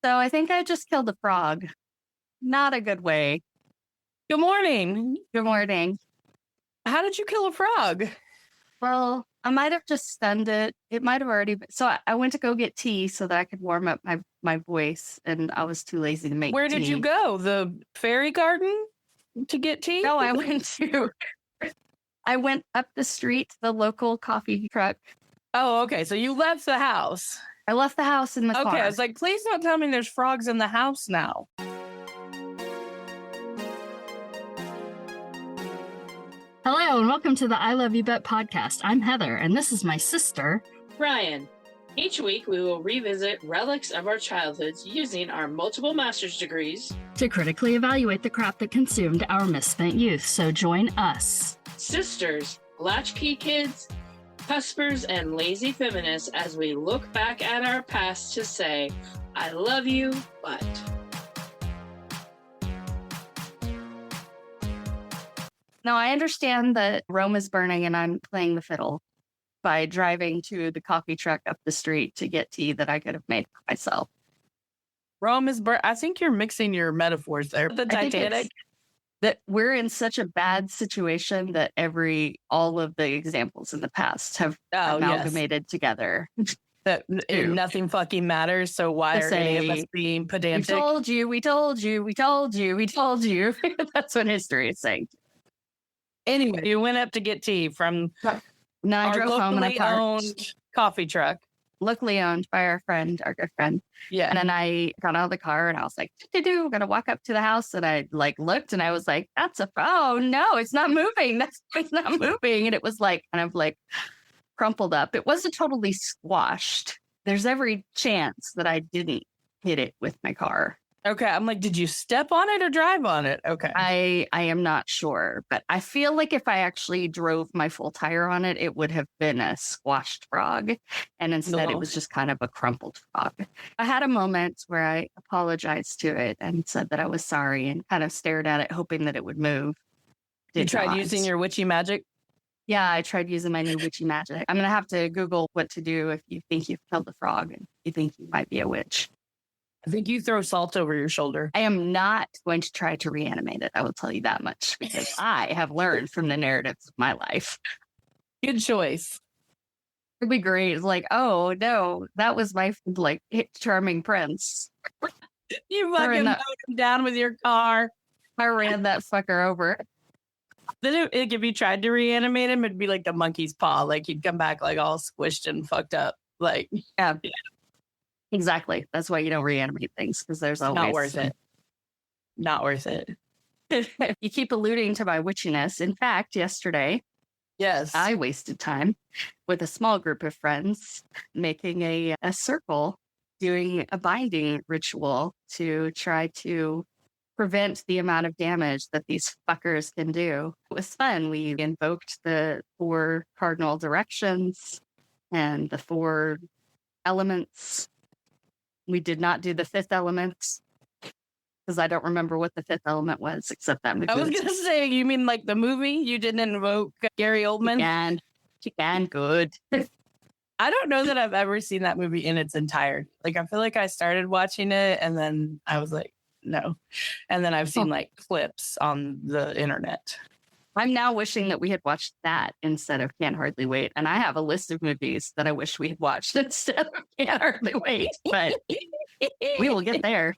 So I think I just killed a frog. Not a good way. Good morning. Good morning. How did you kill a frog? Well, I might have just stunned it. It might have already been. So I went to go get tea so that I could warm up my voice, and I was too lazy to make Where tea. did you go? The fairy garden to get tea? No, I went up the street to the local coffee truck. Oh, okay. So you left the house. I left the house in the car. Okay, I was like, please don't tell me there's frogs in the house now. Hello, and welcome to the I Love You Bet podcast. I'm Heather, and this is my sister, Ryan. Each week, we will revisit relics of our childhoods using our multiple master's degrees to critically evaluate the crap that consumed our misspent youth. So join us, sisters, latchkey kids, cuspers, and lazy feminists as we look back at our past to say, I love you, but... Now, I understand that Rome is burning and I'm playing the fiddle by driving to the coffee truck up the street to get tea that I could have made for myself. Rome is burning. I think you're mixing your metaphors there. The Titanic. That we're in such a bad situation that all of the examples in the past have amalgamated together. That nothing fucking matters. So why are any of us being pedantic? We told you. That's what history is saying. Anyway, you went up to get tea from I drove home in a owned coffee truck. Locally owned by our good friend. Yeah. And then I got out of the car and I was like, I'm going to walk up to the house. And I looked and I was like, oh no, it's not moving. It's not moving. And it was kind of crumpled up. It wasn't totally squashed. There's every chance that I didn't hit it with my car. Okay. I'm like, did you step on it or drive on it? Okay. I am not sure, but I feel like if I actually drove my full tire on it, it would have been a squashed frog. And instead it was just kind of a crumpled frog. I had a moment where I apologized to it and said that I was sorry and kind of stared at it, hoping that it would move. You tried using your witchy magic? Yeah, I tried using my new witchy magic. I'm going to have to Google what to do if you think you've killed the frog and you think you might be a witch. I think you throw salt over your shoulder. I am not going to try to reanimate it. I will tell you that much because I have learned from the narratives of my life. Good choice. It'd be great. It's like, oh no, that was my charming prince. You fucking mowed him down with your car. I ran that fucker over. Then if you tried to reanimate him, it'd be like the monkey's paw. He'd come back all squished and fucked up. Yeah. Exactly. That's why you don't reanimate things because there's always not worth it. Not worth it. You keep alluding to my witchiness. In fact, yesterday, yes, I wasted time with a small group of friends making a circle, doing a binding ritual to try to prevent the amount of damage that these fuckers can do. It was fun. We invoked the 4 cardinal directions and the 4 elements. We did not do the 5th element because I don't remember what the 5th element was, except that movie. I was going to say, you mean the movie? You didn't invoke Gary Oldman? She can. Good. I don't know that I've ever seen that movie in its entirety. I feel like I started watching it and then I was like, no. And then I've seen clips on the internet. I'm now wishing that we had watched that instead of Can't Hardly Wait. And I have a list of movies that I wish we had watched instead of Can't Hardly Wait. But we will get there.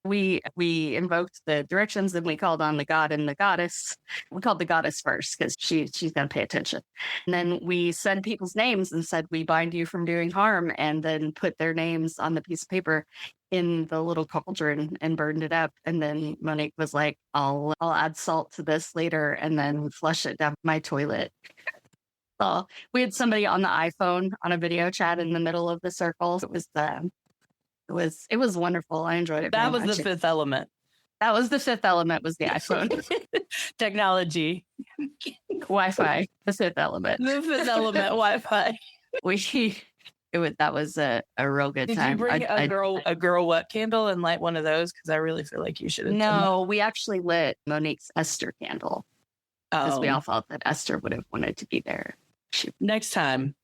We invoked the directions and we called on the god and the goddess. We called the goddess first because she's going to pay attention. And then we said people's names and said, we bind you from doing harm, and then put their names on the piece of paper in the little cauldron and burned it up. And then Monique was like, I'll add salt to this later and then flush it down my toilet. So we had somebody on the iPhone on a video chat in the middle of the circle. It was wonderful. I enjoyed it. That was the 5th element. That was the 5th element, was the iPhone. Technology. Wi-Fi, the 5th element. The 5th element Wi-Fi. That was a real good time. Did you bring a girl what candle and light one of those? Because I really feel like you should have. No, we actually lit Monique's Esther candle. Because we all felt that Esther would have wanted to be there. Next time,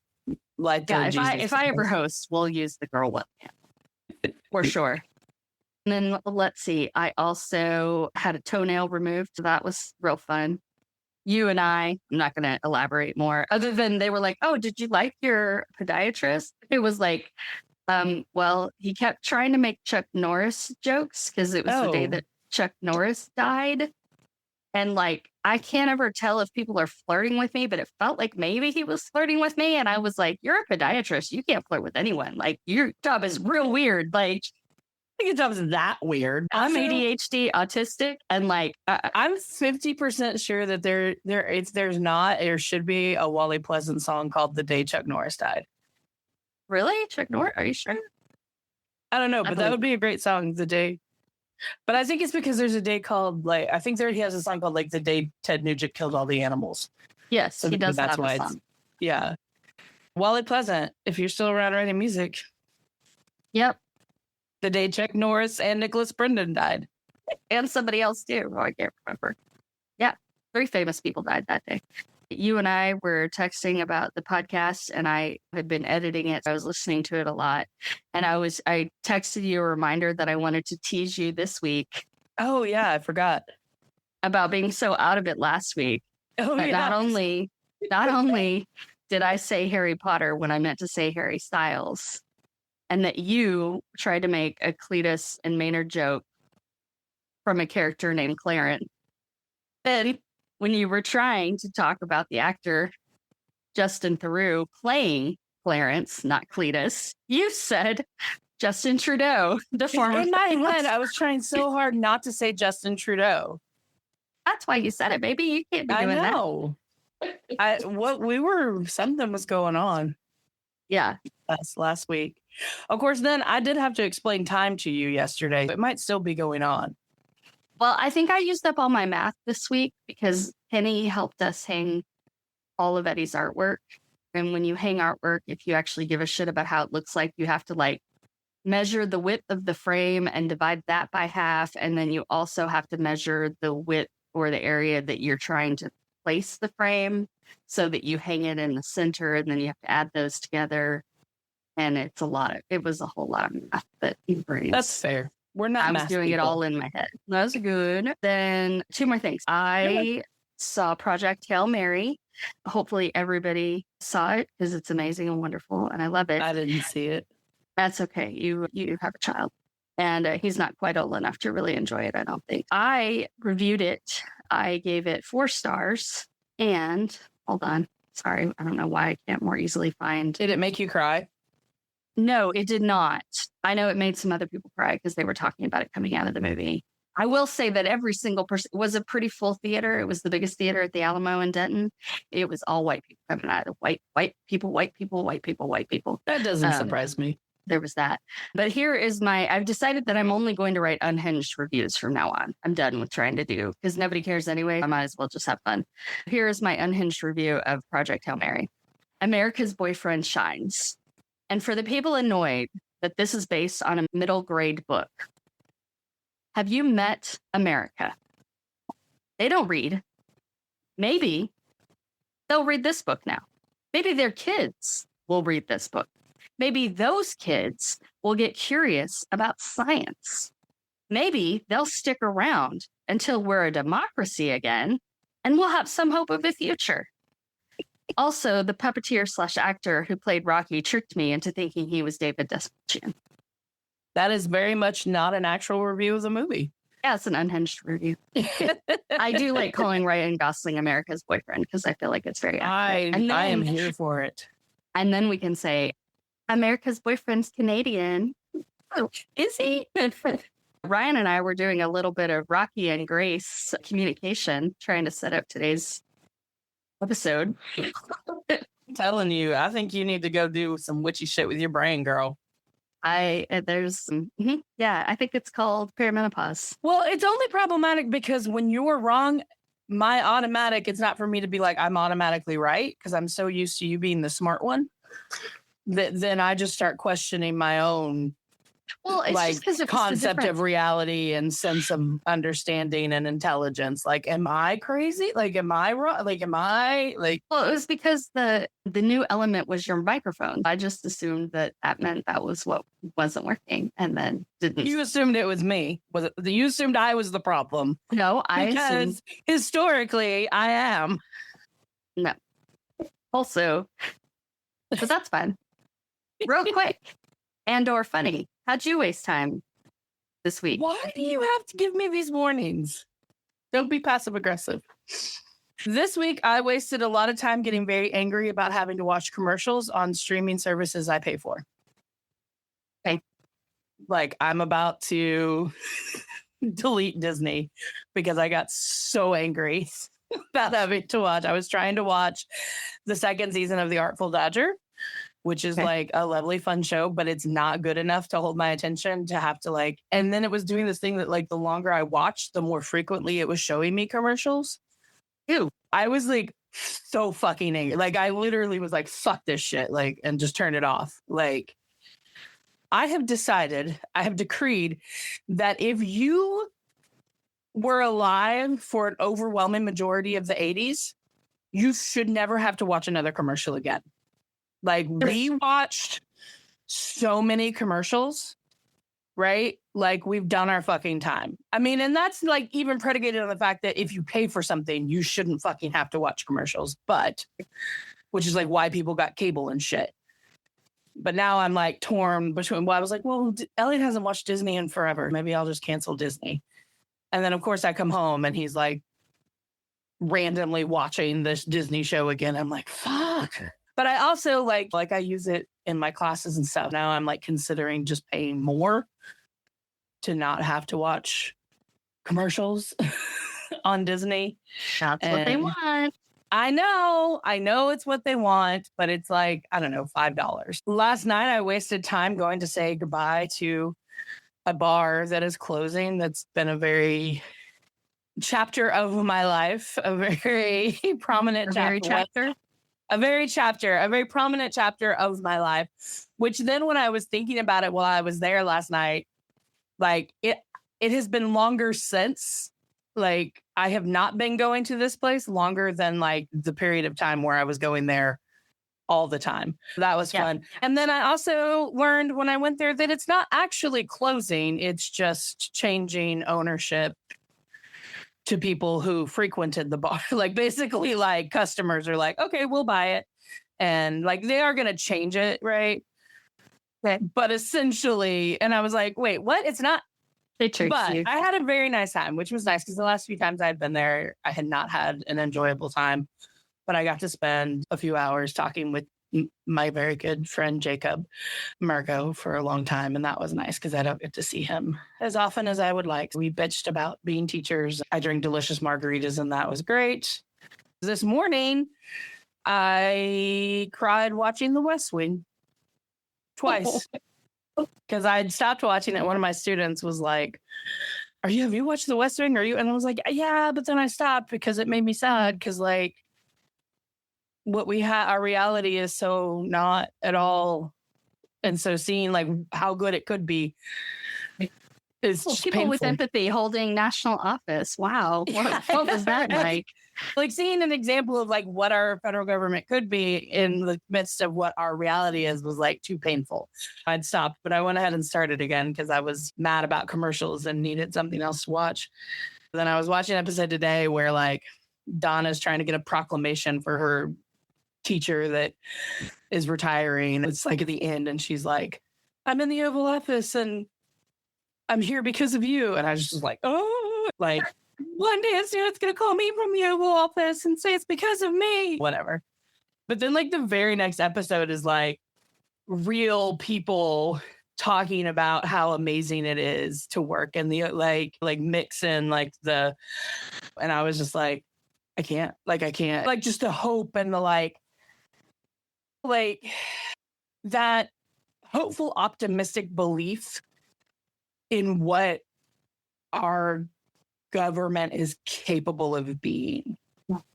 light the if I ever host, we'll use the girl what candle. For sure. And then let's see, I also had a toenail removed. So that was real fun. You and I'm not going to elaborate more other than they were like, oh, did you like your podiatrist? It was like, well, he kept trying to make Chuck Norris jokes because it was the day Oh. that Chuck Norris died. And like, I can't ever tell if people are flirting with me, but it felt like maybe he was flirting with me. And I was like, you're a podiatrist. You can't flirt with anyone. Like, your job is real weird. Like, I think your job is that weird. I'm Also, ADHD, autistic, and like, I'm 50% sure that there's not or should be a Wally Pleasant song called "The Day Chuck Norris Died." really? Chuck Norris? Are you sure? I don't know, I but that believe- would be a great song. The day, but I think it's because there's a day called like I think he has a song called like "The Day Ted Nugent Killed All the Animals." Yes, So he does that's have why a it's song. yeah. Wally Pleasant, if you're still around writing music, Yep. the day Chuck Norris and Nicholas Brendan died. And somebody else too. Oh, I can't remember. Yeah. 3 famous people died that day. You and I were texting about the podcast and I had been editing it. I was listening to it a lot. And I texted you a reminder that I wanted to tease you this week Oh yeah, I forgot. about being so out of it last week. Oh But yeah. not only did I say Harry Potter when I meant to say Harry Styles, and that you tried to make a Cletus and Maynard joke from a character named Clarence. Then, when you were trying to talk about the actor Justin Theroux playing Clarence, not Cletus, you said Justin Trudeau, the former. In my head, I was trying so hard not to say Justin Trudeau. That's why you said it, baby. You can't be I doing that. know. Something was going on Yeah. last week. Of course, then I did have to explain time to you yesterday. It might still be going on. Well, I think I used up all my math this week because Penny helped us hang all of Eddie's artwork. And when you hang artwork, if you actually give a shit about how it looks like, you have to like measure the width of the frame and divide that by half. And then you also have to measure the width or the area that you're trying to place the frame so that you hang it in the center. And then you have to add those together. And it was a whole lot of math that you brains. That's fair. We're not. I was math doing it people. all in my head. That's good. Then 2 more things. I saw Project Hail Mary. Hopefully everybody saw it because it's amazing and wonderful and I love it. I didn't see it. That's okay. You have a child and he's not quite old enough to really enjoy it, I don't think. I reviewed it. I gave it 4 stars and hold on. Sorry. I don't know why I can't more easily find. Did it make you cry? No, it did not. I know it made some other people cry because they were talking about it coming out of the movie. I will say that every single person was a pretty full theater. It was the biggest theater at the Alamo in Denton. It was all white people coming out of white people, white people, white people, white people. That doesn't surprise me. There was that. But here is I've decided that I'm only going to write unhinged reviews from now on. I'm done with trying to do because nobody cares anyway. I might as well just have fun. Here is my unhinged review of Project Hail Mary. America's Boyfriend Shines. And for the people annoyed that this is based on a middle grade book, have you met America? They don't read. Maybe they'll read this book now. Maybe their kids will read this book. Maybe those kids will get curious about science. Maybe they'll stick around until we're a democracy again and we'll have some hope of the future. Also, the puppeteer/actor who played Rocky tricked me into thinking he was David Dastmalchian. That is very much not an actual review of the movie. Yeah, it's an unhinged review. I do like calling Ryan Gosling America's boyfriend because I feel like it's very accurate. I am here for it. And then we can say, America's boyfriend's Canadian. Oh, is he? Ryan and I were doing a little bit of Rocky and Grace communication, trying to set up today's episode. I'm telling you, I think you need to go do some witchy shit with your brain, girl. There's some, yeah, I think it's called perimenopause. Well, it's only problematic because when you're wrong, my automatic, it's not for me to be like, I'm automatically right because I'm so used to you being the smart one. Then I just start questioning my own Well, it's like just because it was concept of reality and sense of understanding and intelligence. Like, am I crazy? Like, am I wrong? Like, am I like? Well, it was because the new element was your microphone. I just assumed that meant that was what wasn't working, and then didn't. You assumed it was me. Was it? You assumed I was the problem. No, I assumed Because historically, I am. no. Also, so that's fun. Real quick and/or funny. How'd you waste time this week? Why do you have to give me these warnings? Don't be passive aggressive. This week, I wasted a lot of time getting very angry about having to watch commercials on streaming services I pay for. Okay. Like, I'm about to delete Disney because I got so angry about having to watch. I was trying to watch the second season of The Artful Dodger, which is like a lovely, fun show, but it's not good enough to hold my attention to have to like. And then it was doing this thing that like the longer I watched, the more frequently it was showing me commercials. Ew. I was like so fucking angry. Like I literally was like, fuck this shit, like, and just turn it off. Like I have decreed that if you were alive for an overwhelming majority of the 80s, you should never have to watch another commercial again. Like we watched so many commercials, right? Like we've done our fucking time. I mean, and that's like even predicated on the fact that if you pay for something, you shouldn't fucking have to watch commercials, but which is like why people got cable and shit. But now I'm like torn between, well, I was like, well, Elliot hasn't watched Disney in forever. Maybe I'll just cancel Disney. And then of course I come home and he's like randomly watching this Disney show again. I'm like, fuck. But I also like I use it in my classes and stuff. Now I'm like considering just paying more to not have to watch commercials on Disney. That's what they want. I know it's what they want, but it's like, I don't know, $5. Last night I wasted time going to say goodbye to a bar that is closing. That's been a very chapter of my life, a very prominent chapter. A very prominent chapter of my life, which then when I was thinking about it while I was there last night, like it has been longer since, like I have not been going to this place longer than like the period of time where I was going there all the time. That was fun. And then I also learned when I went there that it's not actually closing. It's just changing ownership to people who frequented the bar. Like basically like customers are like, okay, we'll buy it. And like, they are going to change it. Right. Okay. But essentially, and I was like, wait, what? It's not. They tricked you. I had a very nice time, which was nice because the last few times I had been there, I had not had an enjoyable time, but I got to spend a few hours talking with my very good friend, Jacob Marco, for a long time. And that was nice because I don't get to see him as often as I would like. We bitched about being teachers. I drank delicious margaritas and that was great. This morning, I cried watching The West Wing twice because I'd stopped watching it. One of my students was like, have you watched The West Wing? And I was like, yeah, but then I stopped because it made me sad because like, what we have, our reality is so not at all. And so seeing like how good it could be is just people painful. with empathy holding national office. Wow. What was that like? Like seeing an example of like what our federal government could be in the midst of what our reality is was like too painful. I'd stopped, but I went ahead and started again because I was mad about commercials and needed something else to watch. Then I was watching an episode today where like Donna's trying to get a proclamation for her teacher that is retiring. It's like at the end and she's like, I'm in the Oval Office and I'm here because of you. And I was just like, oh, like one day a student's going to call me from the Oval Office and say it's because of me. Whatever. But then like the very next episode is like real people talking about how amazing it is to work and the like mix in like the, and I was just like, I can't like just the hope and the like that hopeful, optimistic belief in what our government is capable of being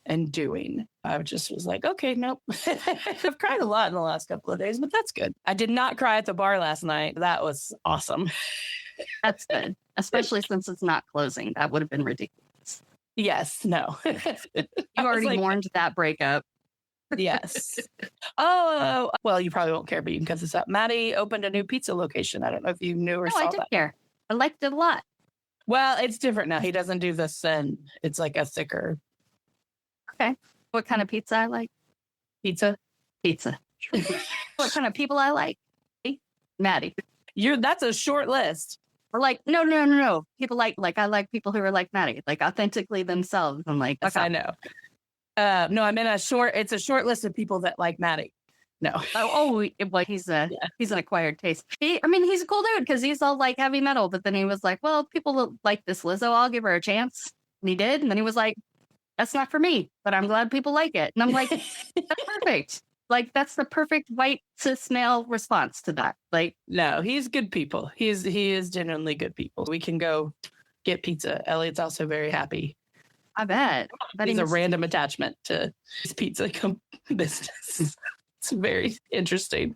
and doing I just was like, okay, nope. I've cried a lot in the last couple of days, but that's good. I did not cry at the bar last night. That was awesome. That's good, especially since it's not closing. That would have been ridiculous. Yes, no. You already mourned that breakup. Yes. Oh, well, you probably won't care, but you can cut this up. Maddie opened a new pizza location. I don't know if you knew or No, saw I did that. care. I liked it a lot. Well, it's different now. He doesn't do the thin. It's like a thicker What kind of pizza I like? pizza. Pizza. What kind of people I like? Maddie. That's a short list. Or like, no. People like I like people who are like Maddie, like authentically themselves. I'm like, Yes, I know. No, I meant it's a short list of people that like Maddie. No. Well, he's an acquired taste. He's a cool dude because he's all like heavy metal, but then he was like, well, people like this Lizzo, I'll give her a chance. And he did. And then he was like, that's not for me, but I'm glad people like it. And I'm like, that's perfect. Like, that's the perfect white cis male response to that. Like, No, he's good people. He is genuinely good people. We can go get pizza. Elliot's also very happy. I bet. He's a random attachment to his pizza business. It's very interesting.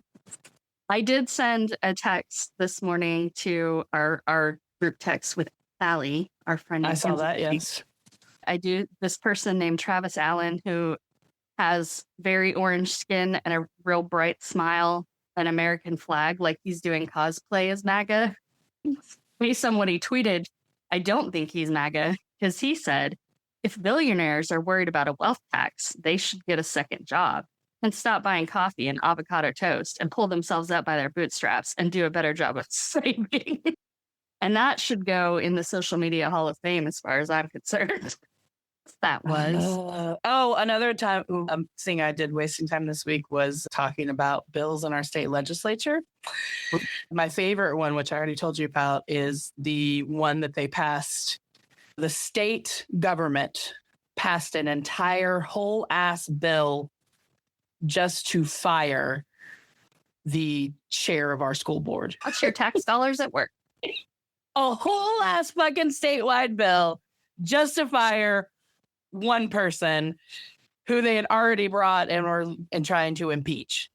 I did send a text this morning to our group text with Sally, our friend. I saw that, yes. This person named Travis Allen, who has very orange skin and a real bright smile, an American flag, like he's doing cosplay as MAGA. Somebody tweeted, I don't think he's MAGA, because he said, if billionaires are worried about a wealth tax, they should get a second job and stop buying coffee and avocado toast and pull themselves up by their bootstraps and do a better job of saving. And that should go in the social media hall of fame as far as I'm concerned. That was. Another thing I did wasting time this week was talking about bills in our state legislature. My favorite one, which I already told you about, is the one that they passed. The state government passed an entire whole ass bill just to fire the chair of our school board. What's your tax dollars at work? A whole ass fucking statewide bill just to fire one person who they had already brought and were trying to impeach.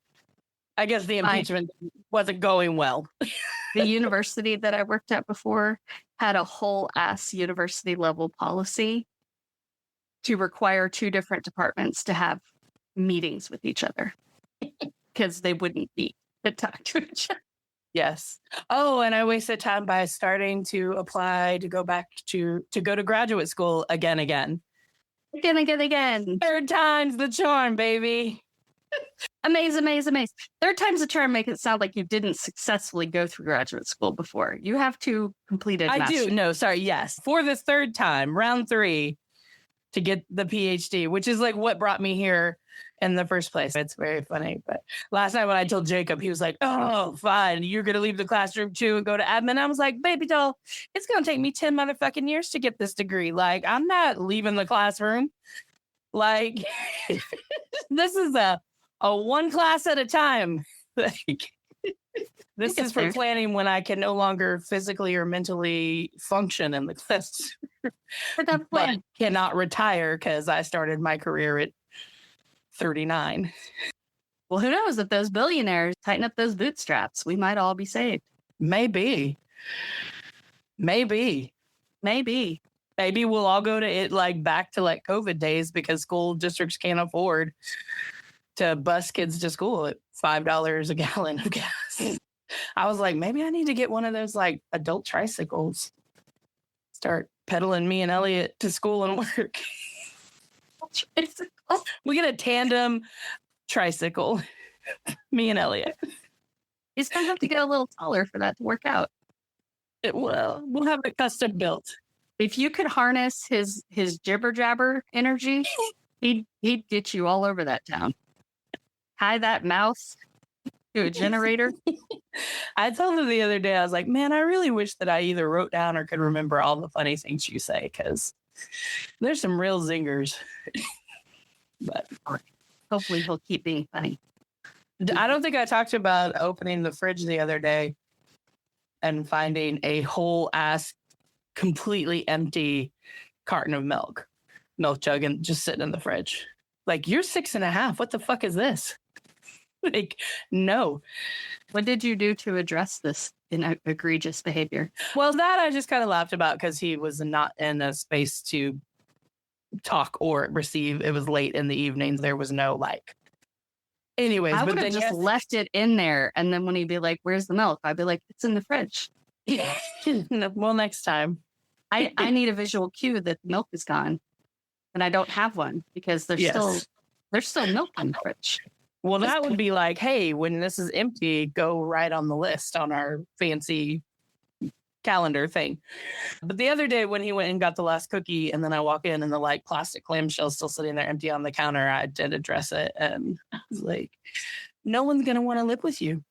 I guess the impeachment wasn't going well. The university that I worked at before had a whole ass university level policy to require two different departments to have meetings with each other because they wouldn't be to talk to each other. Yes. Oh, and I wasted time by starting to apply to go back to go to graduate school again. Again. Third time's the charm, baby. Amaze. Third time's the charm. Make it sound like you didn't successfully go through graduate school before. You have to complete it. I do. No, sorry. Yes. For the third time, round 3, to get the PhD, which is like what brought me here in the first place. It's very funny. But last night when I told Jacob, he was like, oh, fine. You're going to leave the classroom too and go to admin. I was like, baby doll, it's going to take me 10 motherfucking years to get this degree. Like, I'm not leaving the classroom. Like, this is a one class at a time. Like, this is for planning when I can no longer physically or mentally function in the class. But cannot retire because I started my career at 39. Well, who knows? If those billionaires tighten up those bootstraps, we might all be saved. Maybe we'll all go to it like back to like COVID days because school districts can't afford to bus kids to school at $5 a gallon of gas. I was like, maybe I need to get one of those like adult tricycles. Start pedaling me and Elliot to school and work. We get a tandem tricycle, me and Elliot. He's gonna have to get a little taller for that to work out. We'll have it custom built. If you could harness his jibber jabber energy, he'd get you all over that town. Tie that mouse to a generator. I told him the other day, I was like, man, I really wish that I either wrote down or could remember all the funny things you say because there's some real zingers. But hopefully he'll keep being funny. I don't think I talked about opening the fridge the other day and finding a whole ass completely empty carton of milk jug and just sitting in the fridge. Like, you're 6.5. What the fuck is this? Like, no. What did you do to address this egregious behavior? Well, that I just kind of laughed about because he was not in a space to talk or receive. It was late in the evenings. There was no like. Anyways, I but would have then just left it in there, and then when he'd be like, "Where's the milk?" I'd be like, "It's in the fridge." well, next time. I need a visual cue that the milk is gone, and I don't have one because there's still milk in the fridge. Well, that would be like, hey, when this is empty, go right on the list on our fancy calendar thing. But the other day when he went and got the last cookie and then I walk in and the like plastic clamshell's still sitting there empty on the counter, I did address it and I was like, no one's going to want to live with you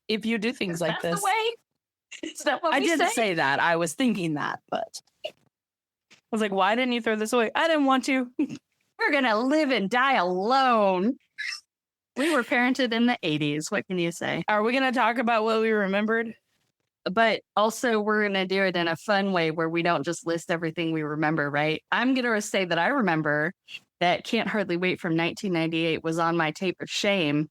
if you do things like this. The way? Is that what I we didn't say? say that. I was thinking that, but I was like, why didn't you throw this away? I didn't want to. We're going to live and die alone. We were parented in the 80s. What can you say? Are we going to talk about what we remembered? But also, we're going to do it in a fun way where we don't just list everything we remember, right? I'm going to say that I remember that Can't Hardly Wait from 1998 was on my tape of shame,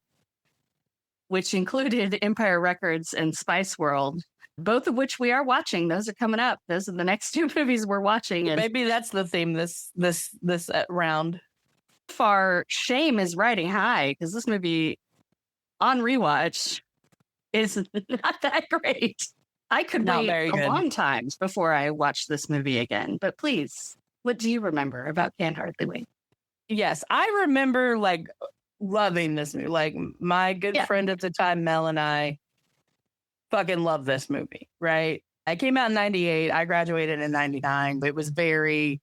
which included Empire Records and Spice World, both of which we are watching. Those are coming up. Those are the next two movies we're watching. And maybe that's the theme this round. far, shame is riding high because this movie on rewatch is not that great. I could Not wait very a good. long time before I watch this movie again. But please, what do you remember about Can't Hardly Wait? Yes, I remember like loving this movie. Like my good friend at the time, Mel, and I fucking love this movie, right? I came out in 98. I graduated in 99. But it was very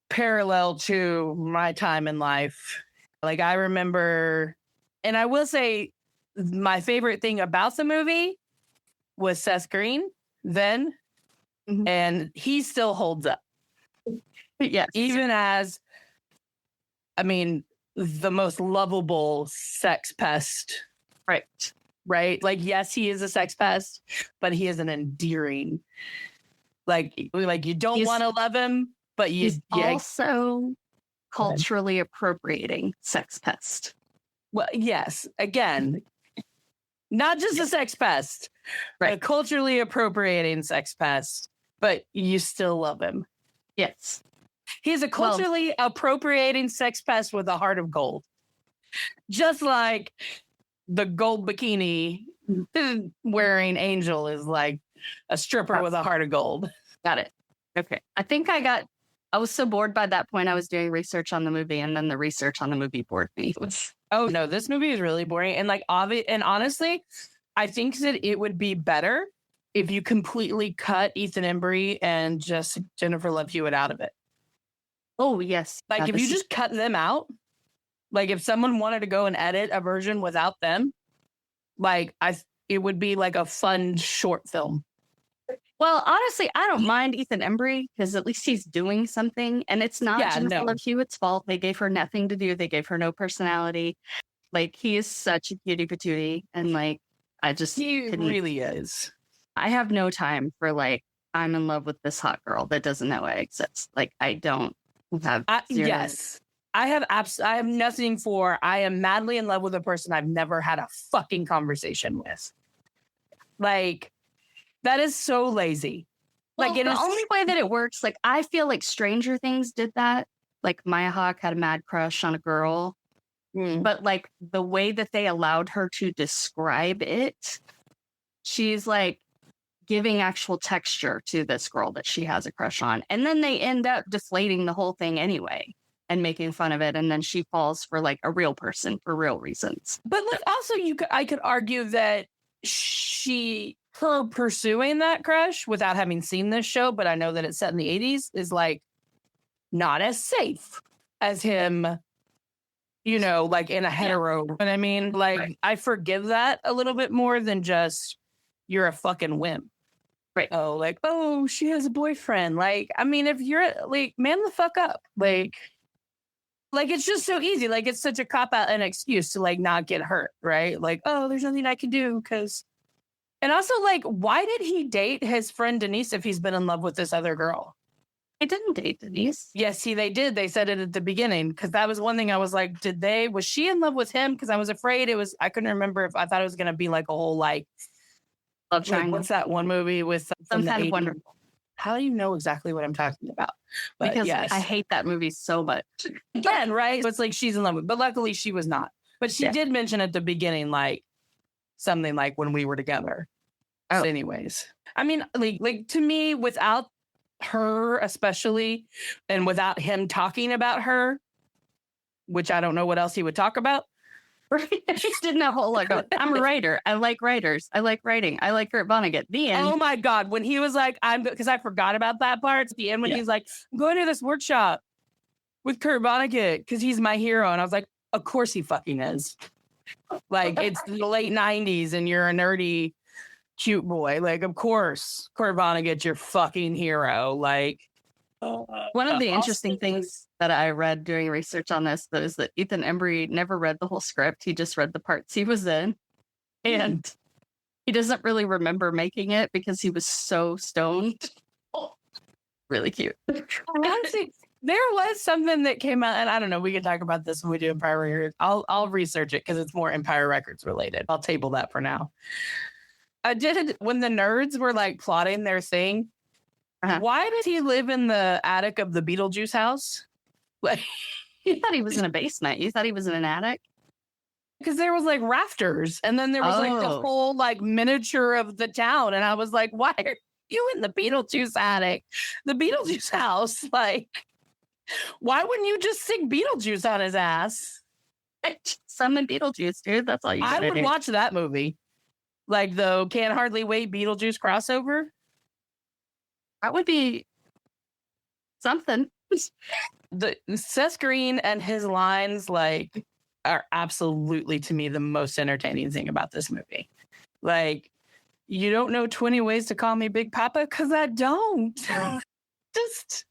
parallel to my time in life. Like I remember, and I will say my favorite thing about the movie was Seth Green then, and he still holds up. Yes. Even as, I mean, the most lovable sex pest. Right? Like, yes, he is a sex pest, but he is an endearing, like you don't want to love him, but he's also culturally appropriating sex pest. Well, yes, again, not just a sex pest, a culturally appropriating sex pest, but you still love him. Yes. He's a culturally appropriating sex pest with a heart of gold. Just like the gold bikini wearing angel is like a stripper with a heart of gold. Got it. Okay. I think I was so bored by that point. I was doing research on the movie, and then the research on the movie bored me. Oh no, this movie is really boring. And like and honestly, I think that it would be better if you completely cut Ethan Embry and just Jennifer Love Hewitt out of it. Oh yes. Like if you just cut them out, like if someone wanted to go and edit a version without them, like it would be like a fun short film. Well, honestly, I don't mind Ethan Embry because at least he's doing something, and it's not Jennifer Love Hewitt's fault. They gave her nothing to do. They gave her no personality. Like he is such a cutie patootie, and like he really is. I have no time for like I'm in love with this hot girl that doesn't know I exist. Like I don't have. Yes, I have nothing for. I am madly in love with a person I've never had a fucking conversation with. Like. That is so lazy. Well, like the only way that it works, like I feel like Stranger Things did that. Like Maya Hawke had a mad crush on a girl, but like the way that they allowed her to describe it, she's like giving actual texture to this girl that she has a crush on, and then they end up deflating the whole thing anyway and making fun of it, and then she falls for like a real person for real reasons. But like also, I could argue that her pursuing that crush without having seen this show, but I know that it's set in the 80s, is like not as safe as him, you know, like in a hetero. You know what I mean? Like I forgive that a little bit more than just you're a fucking wimp. Right. Oh, like, oh, she has a boyfriend. Like, I mean, if you're like, man the fuck up. Like it's just so easy. Like it's such a cop out and excuse to like not get hurt. Right. Like, oh, there's nothing I can do because. And also, like, why did he date his friend Denise if he's been in love with this other girl? He didn't date Denise. Yes, they did. They said it at the beginning because that was one thing I was like, was she in love with him? Because I was afraid I couldn't remember if I thought it was going to be like a whole like, Love triangle. what's that one movie with from Some the kind of 80s? wonderful. How do you know exactly what I'm talking about? But Because yes. I hate that movie so much. Again, right? So it's like she's in love with, but luckily she was not. But she Yeah. did mention at the beginning, like something like when we were together. Oh. So anyways, I mean, like to me, without her especially, and without him talking about her, which I don't know what else he would talk about. Right? He didn't have a whole lot going. I'm a writer. I like writers. I like writing. I like Kurt Vonnegut. The end. Oh my God. When he was like, because I forgot about that part at the end when he's like, I'm going to this workshop with Kurt Vonnegut because he's my hero. And I was like, of course he fucking is. Like, it's the late 90s and you're a nerdy, cute boy. Like, of course, Kurt Vonnegut's your fucking hero. Like, one of the interesting things that I read doing research on this though, is that Ethan Embry never read the whole script. He just read the parts he was in. And he doesn't really remember making it because he was so stoned. Really cute. Honestly, there was something that came out, and I don't know, we can talk about this when we do Empire Records. I'll research it because it's more Empire Records related. I'll table that for now. I did when the nerds were like plotting their thing. Why did he live in the attic of the Beetlejuice house? Like, You thought he was in a basement. You thought he was in an attic? because there was like rafters, and then there was like the whole like miniature of the town, and I was like, why are you in the Beetlejuice attic, the Beetlejuice house? Like, why wouldn't you just stick Beetlejuice on his ass? Summon Beetlejuice, dude. That's all you I gotta would do. watch that movie, like the Can't Hardly Wait Beetlejuice crossover. That would be something. The Seth Green and his lines like are absolutely to me the most entertaining thing about this movie. Like, you don't know 20 ways to call me Big Papa because I don't. Just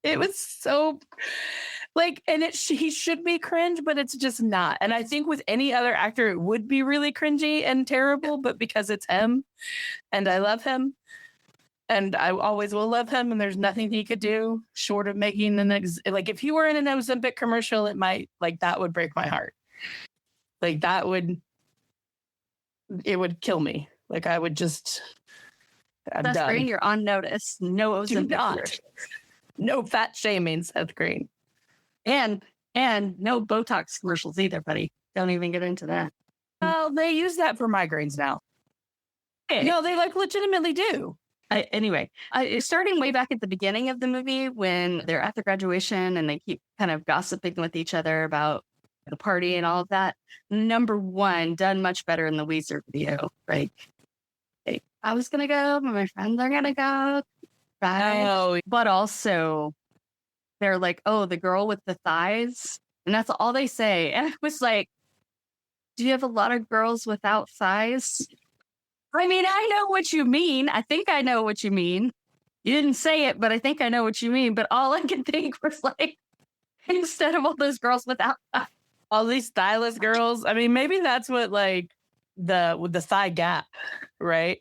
it was so like, and he should be cringe, but it's just not. And I think with any other actor it would be really cringy and terrible, but because it's him and I love him and I always will love him, and there's nothing he could do short of making like if he were in an Ozempic commercial, it might like that would break my heart. Like it would kill me. Like I would just. Seth Green, you're on notice. No Ozempic. Not. No fat shaming, Seth Green, and no Botox commercials either, buddy. Don't even get into that. Well, they use that for migraines now. Okay. No, they like legitimately do. Anyway, starting way back at the beginning of the movie when they're at the graduation and they keep kind of gossiping with each other about the party and all of that. Number one, done much better in the Weezer video. Like, hey, I was going to go, but my friends are going to go. Right. Oh, But also, they're like, oh, the girl with the thighs. And that's all they say. And I was like, do you have a lot of girls without thighs? I mean, I know what you mean. I think I know what you mean. You didn't say it, but I think I know what you mean. But all I could think was like, instead of all those girls without thighs. All these stylist girls. I mean, maybe that's what like with the thigh gap, right?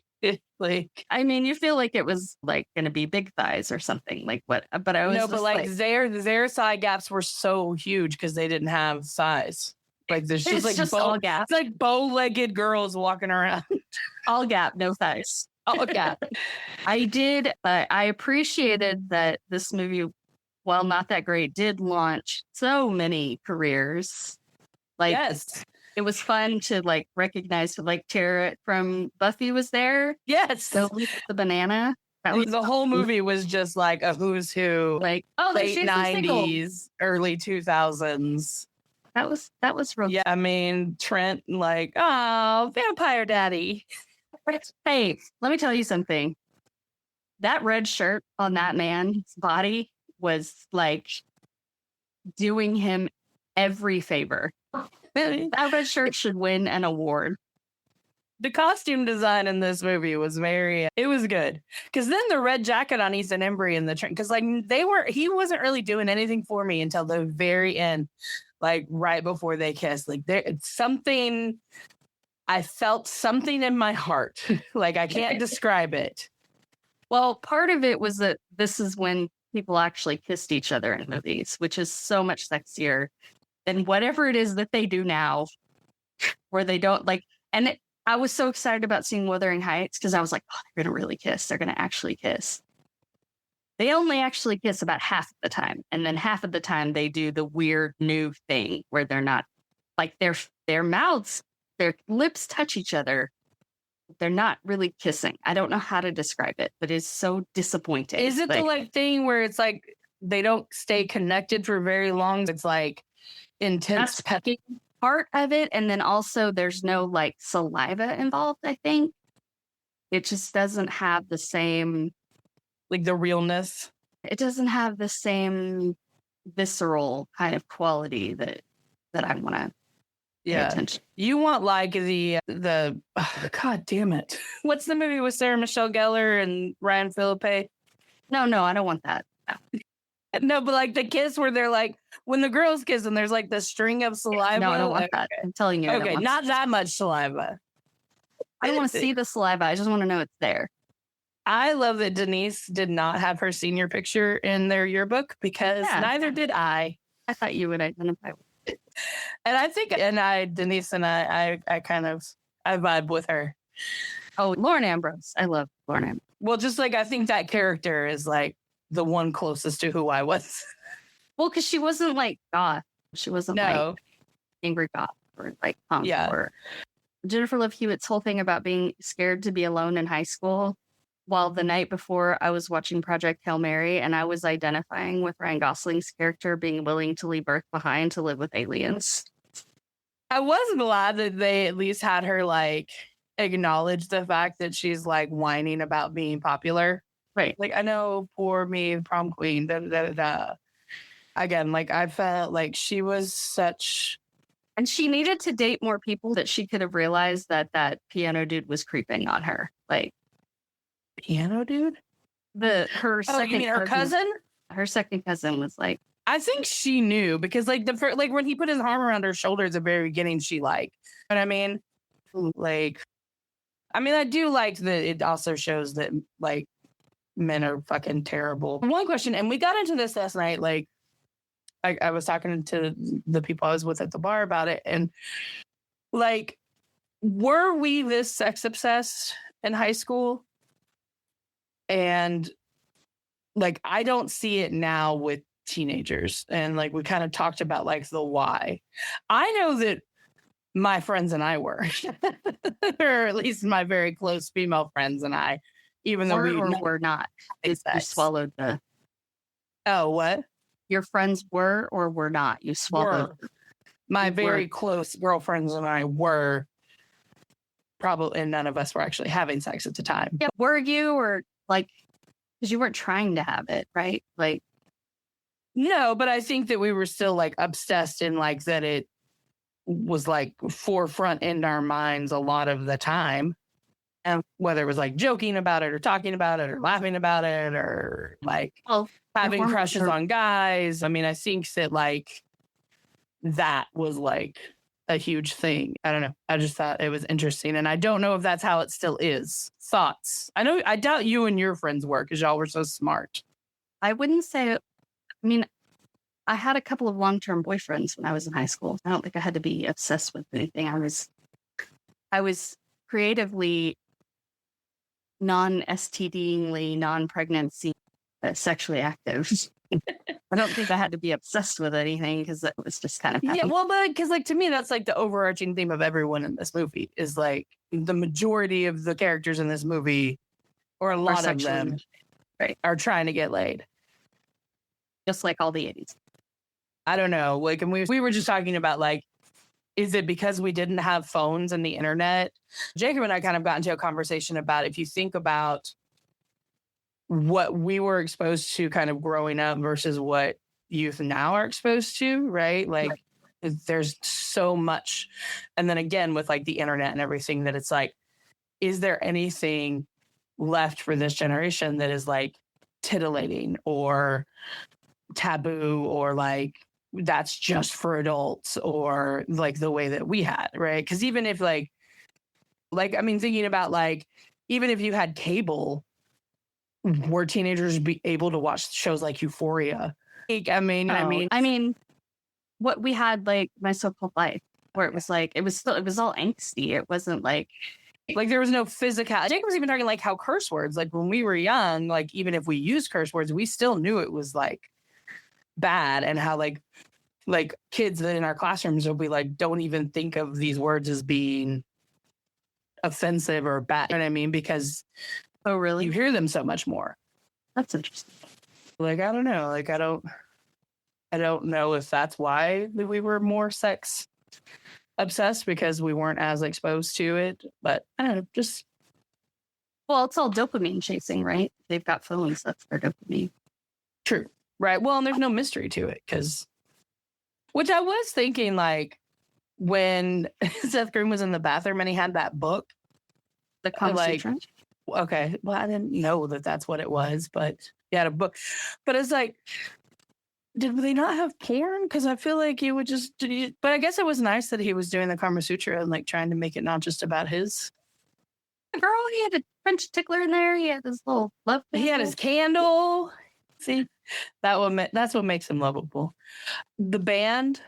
Like, I mean, you feel like it was like going to be big thighs or something like what? But I was no, but just like their thigh gaps were so huge because they didn't have size. Like there's just it's like just all gap, it's like bow-legged girls walking around. all gap, no thighs. All gap. I appreciated that this movie, while not that great, did launch so many careers. Like, yes. It was fun to like recognize like Tara from Buffy was there. Yes. So the banana. That was the whole movie was just like a who's who. Like, late 90s, early 2000s. That was real. Yeah, I mean, Trent, like, oh, vampire daddy. Hey, let me tell you something. That red shirt on that man's body was like doing him every favor. That red shirt should win an award. The costume design in this movie was it was good. Because then the red jacket on Ethan Embry and the train, because like he wasn't really doing anything for me until the very end, like right before they kissed. Like it's something, I felt something in my heart. Like I can't describe it. Well, part of it was that this is when people actually kissed each other in movies, which is so much sexier than whatever it is that they do now, where they don't like. And I was so excited about seeing Wuthering Heights because I was like, oh, they're going to really kiss. They're going to actually kiss. They only actually kiss about half of the time. And then half of the time they do the weird new thing where they're not like their mouths, their lips touch each other. They're not really kissing. I don't know how to describe it, but it's so disappointing. Is it the like thing where it's like they don't stay connected for very long? It's like intense pecking part of it. And then also there's no like saliva involved, I think. It just doesn't have the same, like the realness. It doesn't have the same visceral kind of quality that I want to pay attention. You want like the God damn it. What's the movie with Sarah Michelle Gellar and Ryan Philippe? No, I don't want that. No, but like the kiss where they're like, when the girls kiss and there's like the string of saliva. No, I don't want that. I'm telling you. Okay, not that much saliva. I don't want to see the saliva. I just want to know it's there. I love that Denise did not have her senior picture in their yearbook because neither did I. I thought you would identify with it. And I think, Denise and I vibe with her. Oh, Lauren Ambrose. I love Lauren Ambrose. Well, just like, I think that character is like the one closest to who I was. Well, because she wasn't like goth. She wasn't like angry goth or like punk. Or Jennifer Love Hewitt's whole thing about being scared to be alone in high school. While the night before I was watching Project Hail Mary and I was identifying with Ryan Gosling's character being willing to leave Earth behind to live with aliens. I was glad that they at least had her like acknowledge the fact that she's like whining about being popular. Right. Like, I know, poor me, prom queen, Again, like I felt like she was such... And she needed to date more people that she could have realized that piano dude was creeping on her. Like, piano dude? Her second you mean her cousin? Her second cousin was like, I think she knew because like like when he put his arm around her shoulders at the very beginning, she like, you know what I mean? Like, I mean, I do like that it also shows that like men are fucking terrible. One question, and we got into this last night, like I was talking to the people I was with at the bar about it, and like, were we this sex obsessed in high school? And like, I don't see it now with teenagers. And like, we kind of talked about like the why. I know that my friends and I were, or at least my very close female friends and I, even though we were not. You swallowed the... Oh, what? Your friends were or were not? You swallowed. My very close girlfriends and I were probably, and none of us were actually having sex at the time. Yeah, were you, or like, because you weren't trying to have it, right? Like, no, but I think that we were still like obsessed in like that it was like forefront in our minds a lot of the time. And whether it was like joking about it or talking about it or laughing about it or like having crushes on guys. I mean, I think that like that was like a huge thing. I don't know. I just thought it was interesting. And I don't know if that's how it still is. Thoughts? I doubt you and your friends were because y'all were so smart. I wouldn't say, I mean, I had a couple of long-term boyfriends when I was in high school. I don't think I had to be obsessed with anything. I was creatively non-STDingly, non-pregnancy, sexually active. I don't think I had to be obsessed with anything because it was just kind of happening. Yeah, well, but because like to me, that's like the overarching theme of everyone in this movie is like the majority of the characters in this movie, or a lot of them, are trying to get laid. Just like all the 80s. I don't know. Like, and we were just talking about like, is it because we didn't have phones and the internet? Jacob and I kind of got into a conversation about if you think about what we were exposed to kind of growing up versus what youth now are exposed to, right? Like there's so much. And then again, with like the internet and everything, that it's like, is there anything left for this generation that is like titillating or taboo or like that's just for adults or like the way that we had, right? Because even if like I mean, thinking about like, even if you had cable, were teenagers be able to watch shows like Euphoria? Like, I mean, what we had like My So-Called Life, where it was like it was all angsty. It wasn't like there was no physical. Jacob was even talking like how curse words, like when we were young, like even if we used curse words, we still knew it was like bad, and how like kids in our classrooms will be like, don't even think of these words as being offensive or bad. You know what I mean? Because oh really? you hear them so much more. That's interesting. Like I don't know. Like I don't know if that's why we were more sex obsessed, because we weren't as exposed to it. But I don't know. Just well, it's all dopamine chasing, right? They've got phones. That's their dopamine. True. Right. Well, and there's no mystery to it, because, which I was thinking, like, when Seth Green was in the bathroom and he had that book. The Kama Sutra? Okay. Well, I didn't know that that's what it was, but he had a book. But it's like, did they not have porn? Because I feel like you would just, but I guess it was nice that he was doing the Kama Sutra and like trying to make it not just about his. Girl, he had a French tickler in there. He had his little love. He had his candle. See, that's what makes him lovable. The band.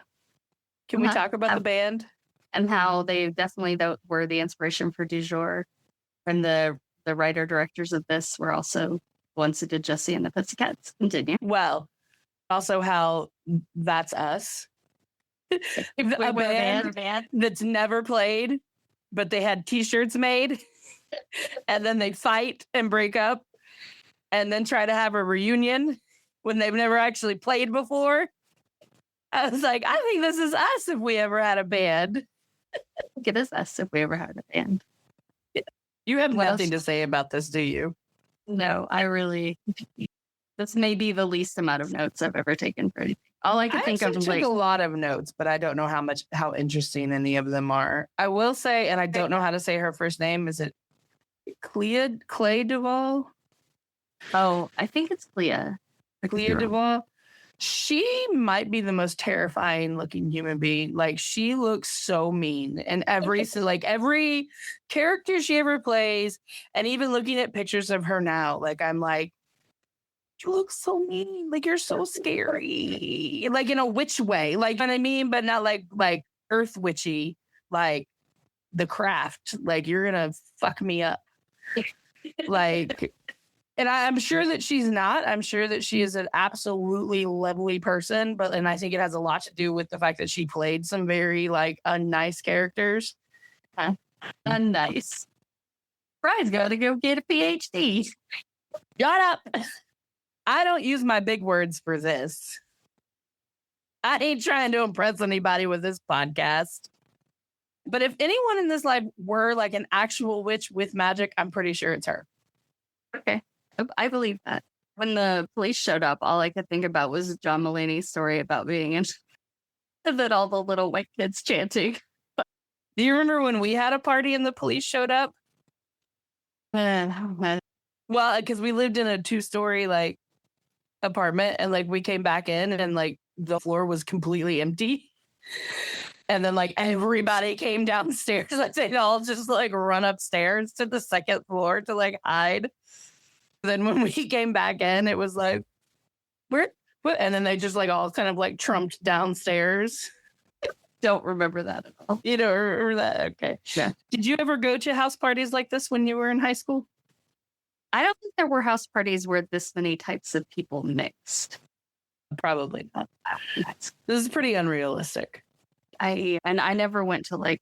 Can we talk about the band? And how they definitely were the inspiration for Du Jour. And the writer-directors of this were also ones who did Jessie and the Pussycats. Continue. Well, also how that's us. a band that's never played, but they had T-shirts made. And then they fight and break up. And then try to have a reunion when they've never actually played before. I was like, I think this is us if we ever had a band. It is us if we ever had a band. You have nothing to say about this, do you? No, this may be the least amount of notes I've ever taken for anything. All I can think of is like a lot of notes, but I don't know how interesting any of them are. I will say, and I don't know how to say her first name. Is it Clea Duvall? Oh, I think it's Clea. Clea Duvall. She might be the most terrifying looking human being. Like she looks so mean, and every character she ever plays, and even looking at pictures of her now, like I'm like, you look so mean. Like you're so scary. Like in a witch way, like what I mean, but not like earth witchy, like The Craft. Like you're gonna fuck me up, like. And I'm sure that she's not. I'm sure that she is an absolutely lovely person. And I think it has a lot to do with the fact that she played some very like unnice characters. Unnice. Bride's got to go get a PhD. Shut up. I don't use my big words for this. I ain't trying to impress anybody with this podcast. But if anyone in this life were like an actual witch with magic, I'm pretty sure it's her. Okay. I believe that. When the police showed up, all I could think about was John Mulaney's story about being in, and then all the little white kids chanting. Do you remember when we had a party and the police showed up? Well, because we lived in a 2-story like apartment, and like we came back in and like the floor was completely empty. And then like everybody came downstairs. Like they'd all just like run upstairs to the second floor to like hide. Then when we came back in, it was like, what? And then they just like all kind of like trumped downstairs. Don't remember that at all. You don't remember that? Okay. Yeah. Did you ever go to house parties like this when you were in high school? I don't think there were house parties where this many types of people mixed. Probably not. This is pretty unrealistic. I never went to like,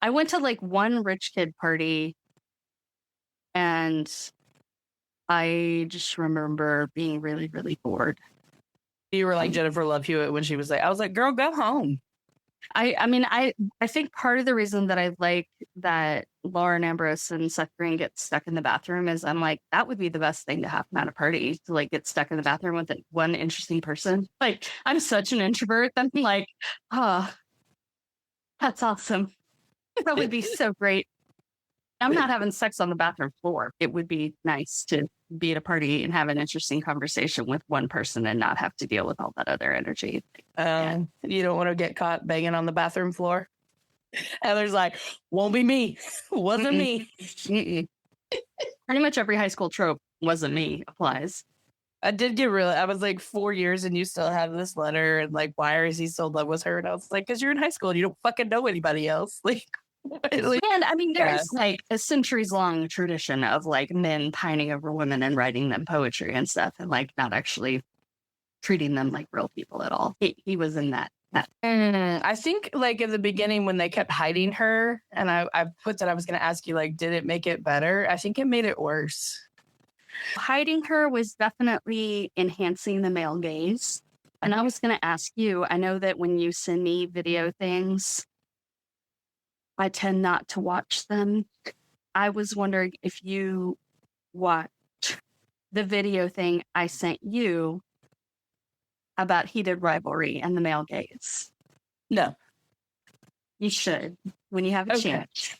I went to like one rich kid party, and I just remember being really, really bored. You were like Jennifer Love Hewitt when she was like, I was like, girl, go home. I think part of the reason that I like that Lauren Ambrose and Seth Green get stuck in the bathroom is I'm like, that would be the best thing to happen at a party, to like get stuck in the bathroom with one interesting person. Like, I'm such an introvert. I'm like, that's awesome. That would be so great. I'm not having sex on the bathroom floor. It would be nice to be at a party and have an interesting conversation with one person and not have to deal with all that other energy. You don't want to get caught banging on the bathroom floor. Heather's like, won't be me. Wasn't me. Pretty much every high school trope wasn't me applies. I did get really, I was like 4 years and you still have this letter. And like, why is he so in love with her? And I was like, because you're in high school and you don't fucking know anybody else. Like, like And I mean, Yeah. there's like a centuries long tradition of like men pining over women and writing them poetry and stuff and like not actually treating them like real people at all. He was in that. I think like in the beginning when they kept hiding her, and I put that I was going to ask you, like, did it make it better? I think it made it worse. Hiding her was definitely enhancing the male gaze. And I was going to ask you, I know that when you send me video things, I tend not to watch them. I was wondering if you watched the video thing I sent you about heated rivalry and the male gaze. No. You should when you have a Okay. chance,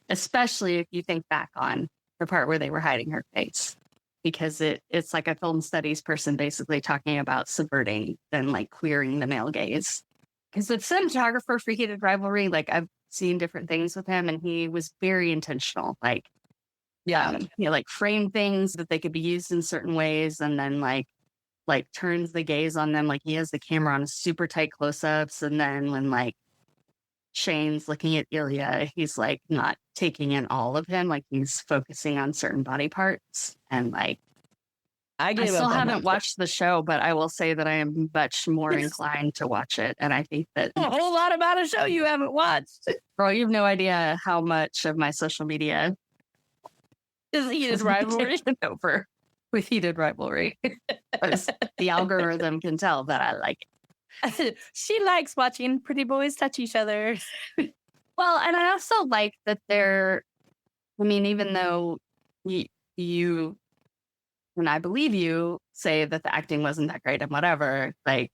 especially if you think back on the part where they were hiding her face, because it's like a film studies person basically talking about subverting and like queering the male gaze. Because the cinematographer for Heated Rivalry, like I've seen different things with him, and he was very intentional. Like, Yeah. like frame things that they could be used in certain ways, and then like turns the gaze on them. Like he has the camera on super tight close-ups, and then when like Shane's looking at Ilya, he's like not taking in all of him, like he's focusing on certain body parts. And like I I gave still up on haven't that. watched the show, but I will say that I am much more inclined to watch it. And I think that, A whole lot about a show you haven't watched. girl, you have no idea how much of my social media Is Heated has Rivalry? taken over with Heated Rivalry. Because the algorithm can tell that I like it. She likes watching pretty boys touch each other. Well, and I also like that they're, I mean, even though you and I believe you say that the acting wasn't that great and whatever, like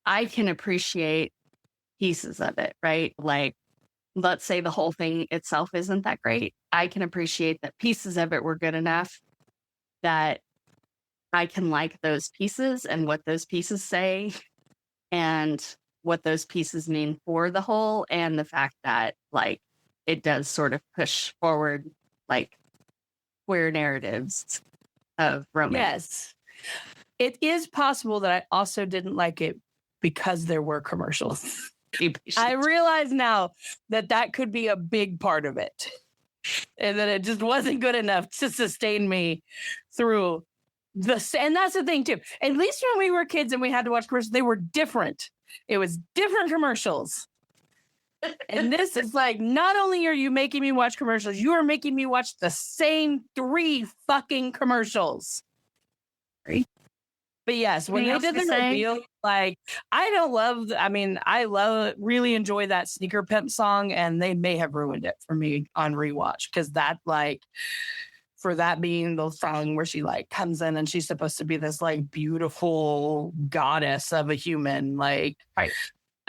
I can appreciate pieces of it, right? Like, let's say the whole thing itself isn't that great. I can appreciate that pieces of it were good enough that I can like those pieces and what those pieces say and what those pieces mean for the whole, and the fact that like it does sort of push forward like queer narratives of romance. Yes. It is possible that I also didn't like it because there were commercials. I realize now that that could be a big part of it. And that it just wasn't good enough to sustain me through the, and that's the thing too. At least when we were kids and we had to watch commercials, they were different. It was different commercials. And this is like, not only are you making me watch commercials, you are making me watch the same 3 fucking commercials. Right. But yes, when Anything they else did to the say? reveal, like I really enjoy that Sneaker Pimp song, and they may have ruined it for me on rewatch because that like, for that being the song where she like comes in and she's supposed to be this like beautiful goddess of a human, like Right.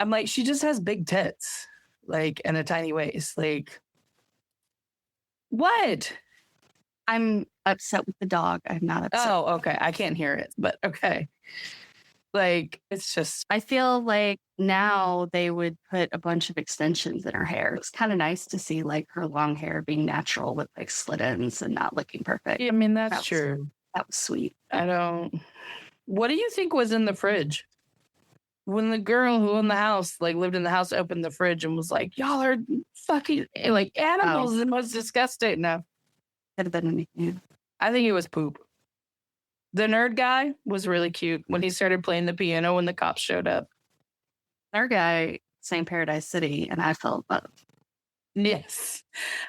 I'm like, she just has big tits, like, and a tiny waist, like what? I'm upset with the dog. I'm not upset. Oh, okay. I can't hear it, but okay. Like, it's just, I feel like now they would put a bunch of extensions in her hair. It's kind of nice to see like her long hair being natural with like slit ends and not looking perfect. I mean, that's That's- true. That was sweet. I don't. What do you think was in the fridge? When the girl who owned the house, like lived in the house, opened the fridge and was like, y'all are fucking like animals. The most disgusting. No, Could have been anything. I think it was poop. The nerd guy was really cute when he started playing the piano when the cops showed up. Our guy sang Paradise City, and I felt love. Yes.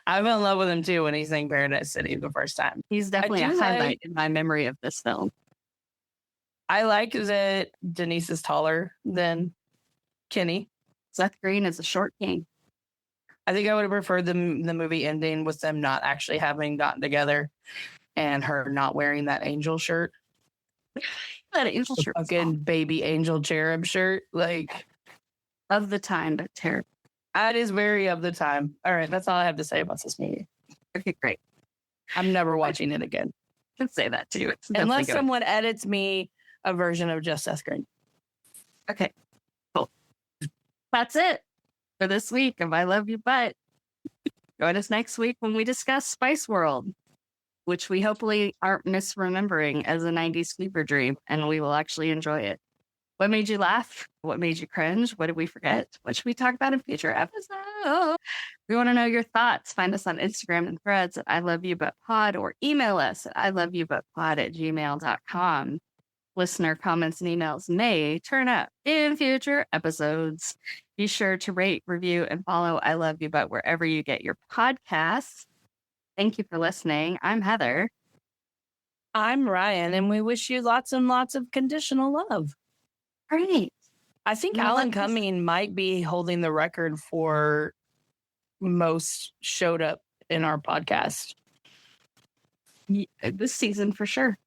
I fell in love with him too when he sang Paradise City the first time. He's definitely a do highlight like- in my memory of this film. I like that Denise is taller than Kenny. Seth Green is a short king. I think I would have preferred the movie ending with them not actually having gotten together and her not wearing that angel shirt. That angel The shirt was fucking baby angel cherub shirt. Like, of the time, but terrible. that is very of the time. All right, that's all I have to say about this movie. Okay, great. I'm never watching it again. I can say that too. It's definitely Unless good. someone edits me a version of just Seth Green. Okay, cool. That's it for this week of I Love You But. Join us next week when we discuss Spice World. which we hopefully aren't misremembering as a 90s sleeper dream, and we will actually enjoy it. What made you laugh? What made you cringe? What did we forget? What should we talk about in future episodes? We want to know your thoughts. Find us on Instagram and Threads at iloveyoubutpod, or email us at iloveyoubutpod@gmail.com. Listener comments and emails may turn up in future episodes. Be sure to rate, review, and follow I Love You But wherever you get your podcasts. Thank you for listening. I'm Heather. I'm Ryan, and we wish you lots and lots of conditional love. Great. I think Well, Alan let's- Cumming might be holding the record for most showed up in our podcast. This season for sure.